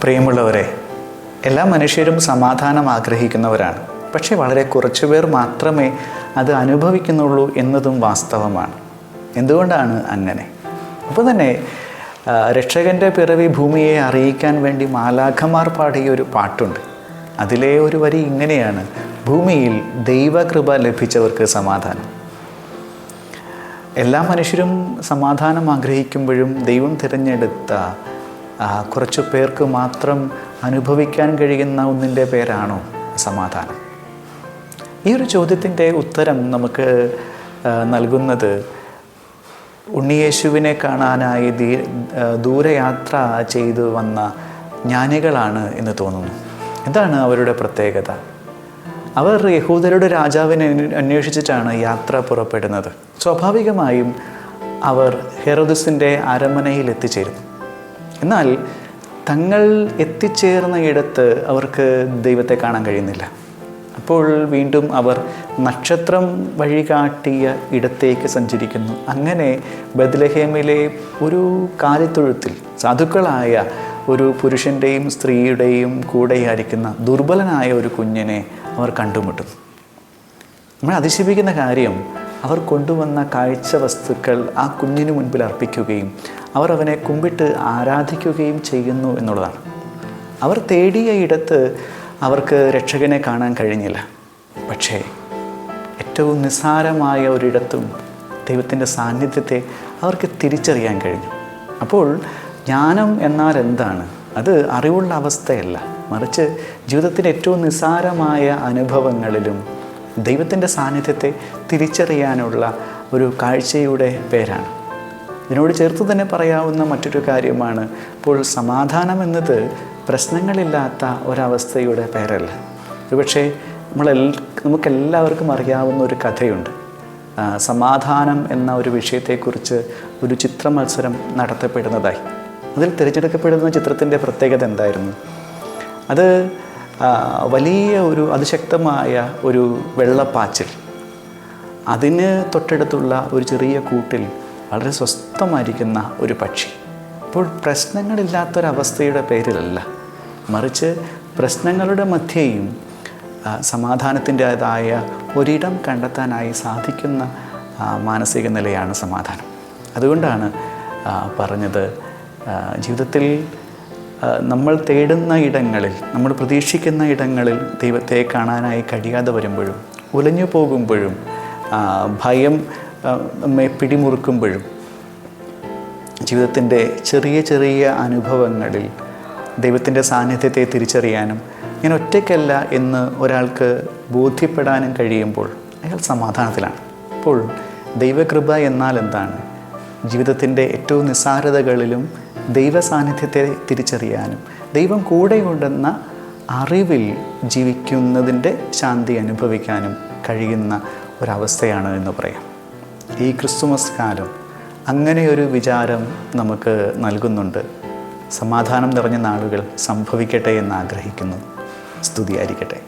പ്രിയമുള്ളവരെ, എല്ലാ മനുഷ്യരും സമാധാനം ആഗ്രഹിക്കുന്നവരാണ്. പക്ഷേ വളരെ കുറച്ചുപേർ മാത്രമേ അത് അനുഭവിക്കുന്നുള്ളൂ എന്നതും വാസ്തവമാണ്. എന്തുകൊണ്ടാണ് അങ്ങനെ? അപ്പോൾ തന്നെ രക്ഷകൻ്റെ പിറവി ഭൂമിയെ അറിയിക്കാൻ വേണ്ടി മാലാഖമാർ പാടിയ ഒരു പാട്ടുണ്ട്. അതിലെ ഒരു വരി ഇങ്ങനെയാണ്: ഭൂമിയിൽ ദൈവകൃപ ലഭിച്ചവർക്ക് സമാധാനം. എല്ലാ മനുഷ്യരും സമാധാനം ആഗ്രഹിക്കുമ്പോഴും ദൈവം തിരഞ്ഞെടുത്ത കുറച്ചു പേർക്ക് മാത്രം അനുഭവിക്കാൻ കഴിയുന്ന ഒന്നിൻ്റെ പേരാണോ സമാധാനം? ഈ ഒരു ചോദ്യത്തിൻ്റെ ഉത്തരം നമുക്ക് നൽകുന്നത് ഉണ്ണിയേശുവിനെ കാണാനായി ദൂരയാത്ര ചെയ്തു വന്ന ജ്ഞാനികളാണ് എന്ന് തോന്നുന്നു. എന്താണ് അവരുടെ പ്രത്യേകത? അവർ യഹൂദരുടെ രാജാവിനെ അന്വേഷിച്ചിട്ടാണ് യാത്ര പുറപ്പെടുന്നത്. സ്വാഭാവികമായും അവർ ഹെറോദസിൻ്റെ അരമനയിൽ എത്തിച്ചേരുന്നു. എന്നാൽ തങ്ങൾ എത്തിച്ചേർന്ന ഇടത്ത് അവർക്ക് ദൈവത്തെ കാണാൻ കഴിയുന്നില്ല. അപ്പോൾ വീണ്ടും അവർ നക്ഷത്രം വഴികാട്ടിയ ഇടത്തേക്ക് സഞ്ചരിക്കുന്നു. അങ്ങനെ ബത്ലഹേമിലെ ഒരു കാലിത്തൊഴുത്തിൽ സാധുക്കളായ ഒരു പുരുഷൻ്റെയും സ്ത്രീയുടെയും കൂടെയായിരിക്കുന്ന ദുർബലനായ ഒരു കുഞ്ഞിനെ അവർ കണ്ടുമുട്ടുന്നു. നമ്മൾ അതിശയിപ്പിക്കുന്ന കാര്യം, അവർ കൊണ്ടുവന്ന കാഴ്ച വസ്തുക്കൾ ആ കുഞ്ഞിന് മുൻപിൽ അർപ്പിക്കുകയും അവർ അവനെ കുമ്പിട്ട് ആരാധിക്കുകയും ചെയ്യുന്നു എന്നുള്ളതാണ്. അവർ തേടിയ ഇടത്ത് അവർക്ക് രക്ഷകനെ കാണാൻ കഴിഞ്ഞില്ല. പക്ഷേ ഏറ്റവും നിസ്സാരമായ ഒരിടത്തും ദൈവത്തിൻ്റെ സാന്നിധ്യത്തെ അവർക്ക് തിരിച്ചറിയാൻ കഴിഞ്ഞു. അപ്പോൾ ജ്ഞാനം എന്നാൽ എന്താണ്? അത് അറിവുള്ള അവസ്ഥയല്ല, മറിച്ച് ജീവിതത്തിൻ്റെ ഏറ്റവും നിസ്സാരമായ അനുഭവങ്ങളിലും ദൈവത്തിൻ്റെ സാന്നിധ്യത്തെ തിരിച്ചറിയാനുള്ള ഒരു കാഴ്ചയുടെ പേരാണ്. ഇതിനോട് ചേർത്ത് തന്നെ പറയാവുന്ന മറ്റൊരു കാര്യമാണ്, ഇപ്പോൾ സമാധാനം എന്നത് പ്രശ്നങ്ങളില്ലാത്ത ഒരവസ്ഥയുടെ പേരല്ല. ഒരുപക്ഷെ നമുക്കെല്ലാവർക്കും അറിയാവുന്ന ഒരു കഥയുണ്ട്. സമാധാനം എന്ന ഒരു വിഷയത്തെക്കുറിച്ച് ഒരു ചിത്ര മത്സരം നടത്തപ്പെടുന്നതായി. അതിൽ തിരഞ്ഞെടുക്കപ്പെടുന്ന ചിത്രത്തിൻ്റെ പ്രത്യേകത എന്തായിരുന്നു? അത് വലിയ ഒരു അതിശക്തമായ ഒരു വെള്ളപ്പാച്ചിൽ, അതിന് തൊട്ടടുത്തുള്ള ഒരു ചെറിയ കൂട്ടിൽ വളരെ സ്വസ്ഥമായിരിക്കുന്ന ഒരു പക്ഷി. അപ്പോൾ പ്രശ്നങ്ങളില്ലാത്തൊരവസ്ഥയുടെ പേരിലല്ല, മറിച്ച് പ്രശ്നങ്ങളുടെ മധ്യേയും സമാധാനത്തിൻ്റേതായ ഒരിടം കണ്ടെത്താനായി സാധിക്കുന്ന മാനസിക നിലയാണ് സമാധാനം. അതുകൊണ്ടാണ് പറഞ്ഞത്, ജീവിതത്തിൽ നമ്മൾ തേടുന്ന ഇടങ്ങളിൽ, നമ്മൾ പ്രതീക്ഷിക്കുന്ന ഇടങ്ങളിൽ ദൈവത്തെ കാണാനായി കഴിയാതെ വരുമ്പോഴും, ഉലഞ്ഞു പോകുമ്പോഴും, ഭയം നമ്മെ പിടിമുറുക്കുമ്പോഴും, ജീവിതത്തിൻ്റെ ചെറിയ ചെറിയ അനുഭവങ്ങളിൽ ദൈവത്തിൻ്റെ സാന്നിധ്യത്തെ തിരിച്ചറിയാനും ഞാൻ ഒറ്റയ്ക്കല്ല എന്ന് ഒരാൾക്ക് ബോധ്യപ്പെടാനും കഴിയുമ്പോൾ അയാൾ സമാധാനത്തിലാണ്. അപ്പോൾ ദൈവകൃപ എന്നാൽ എന്താണ്? ജീവിതത്തിൻ്റെ ഏറ്റവും നിസ്സാരതകളിലും ദൈവ സാന്നിധ്യത്തെ തിരിച്ചറിയാനും ദൈവം കൂടെയുണ്ടെന്ന അറിവിൽ ജീവിക്കുന്നതിൻ്റെ ശാന്തി അനുഭവിക്കാനും കഴിയുന്ന ഒരവസ്ഥയാണ് എന്ന് പറയാം. ഈ ക്രിസ്തുമസ് കാലം അങ്ങനെയൊരു വിചാരം നമുക്ക് നൽകുന്നുണ്ട്. സമാധാനം നിറഞ്ഞ നാളുകൾ സംഭവിക്കട്ടെ എന്ന് ആഗ്രഹിക്കുന്നു. സ്തുതിയായിരിക്കട്ടെ.